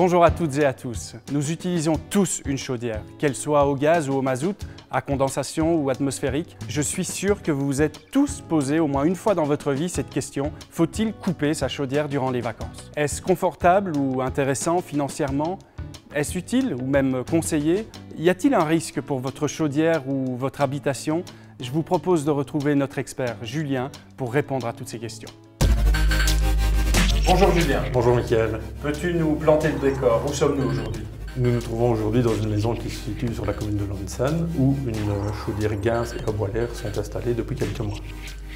Bonjour à toutes et à tous. Nous utilisons tous une chaudière, qu'elle soit au gaz ou au mazout, à condensation ou atmosphérique. Je suis sûr que vous vous êtes tous posé au moins une fois dans votre vie cette question: faut-il couper sa chaudière durant les vacances? Est-ce confortable ou intéressant financièrement? Est-ce utile ou même conseillé? Y a-t-il un risque pour votre chaudière ou votre habitation? Je vous propose de retrouver notre expert Julien pour répondre à toutes ces questions. Bonjour Julien. Bonjour Mickaël. Peux-tu nous planter le décor? Où sommes-nous aujourd'hui? Nous nous trouvons aujourd'hui dans une maison qui se situe sur la commune de Lonsan où une chaudière gaz et à bois l'air sont installées depuis quelques mois.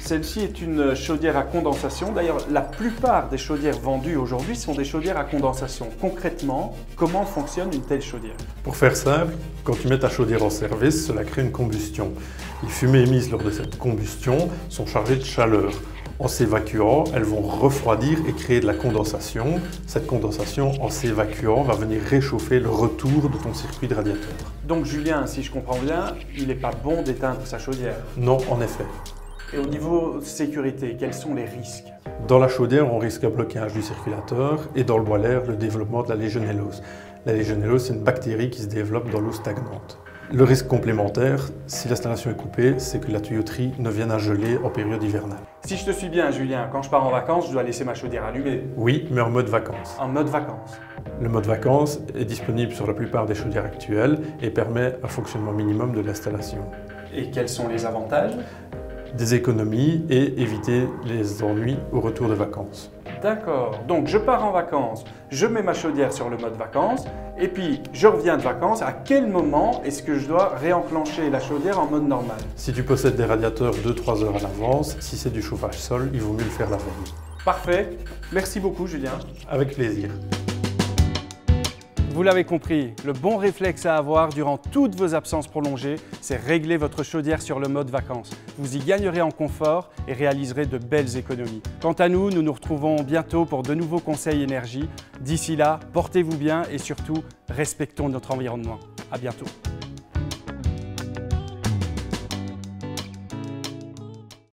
Celle-ci est une chaudière à condensation. D'ailleurs, la plupart des chaudières vendues aujourd'hui sont des chaudières à condensation. Concrètement, comment fonctionne une telle chaudière? Pour faire simple, quand tu mets ta chaudière en service, cela crée une combustion. Les fumées émises lors de cette combustion sont chargées de chaleur. En s'évacuant, elles vont refroidir et créer de la condensation. Cette condensation, en s'évacuant, va venir réchauffer le retour de ton circuit de radiateur. Donc Julien, si je comprends bien, il n'est pas bon d'éteindre sa chaudière? Non, en effet. Et au niveau sécurité, quels sont les risques? Dans la chaudière, on risque un blocage du circulateur et dans le bois l'air, le développement de la légionellose. La légionellose, c'est une bactérie qui se développe dans l'eau stagnante. Le risque complémentaire, si l'installation est coupée, c'est que la tuyauterie ne vienne à geler en période hivernale. Si je te suis bien, Julien, quand je pars en vacances, je dois laisser ma chaudière allumée. Oui, mais en mode vacances. En mode vacances. Le mode vacances est disponible sur la plupart des chaudières actuelles et permet un fonctionnement minimum de l'installation. Et quels sont les avantages? Des économies et éviter les ennuis au retour de vacances. D'accord, donc je pars en vacances, je mets ma chaudière sur le mode vacances et puis je reviens de vacances. À quel moment est-ce que je dois réenclencher la chaudière en mode normal? Si tu possèdes des radiateurs 2-3 heures à l'avance, si c'est du chauffage sol, il vaut mieux le faire la veille. Parfait, merci beaucoup Julien. Avec plaisir. Vous l'avez compris, le bon réflexe à avoir durant toutes vos absences prolongées, c'est régler votre chaudière sur le mode vacances. Vous y gagnerez en confort et réaliserez de belles économies. Quant à nous, nous nous retrouvons bientôt pour de nouveaux conseils énergie. D'ici là, portez-vous bien et surtout, respectons notre environnement. À bientôt.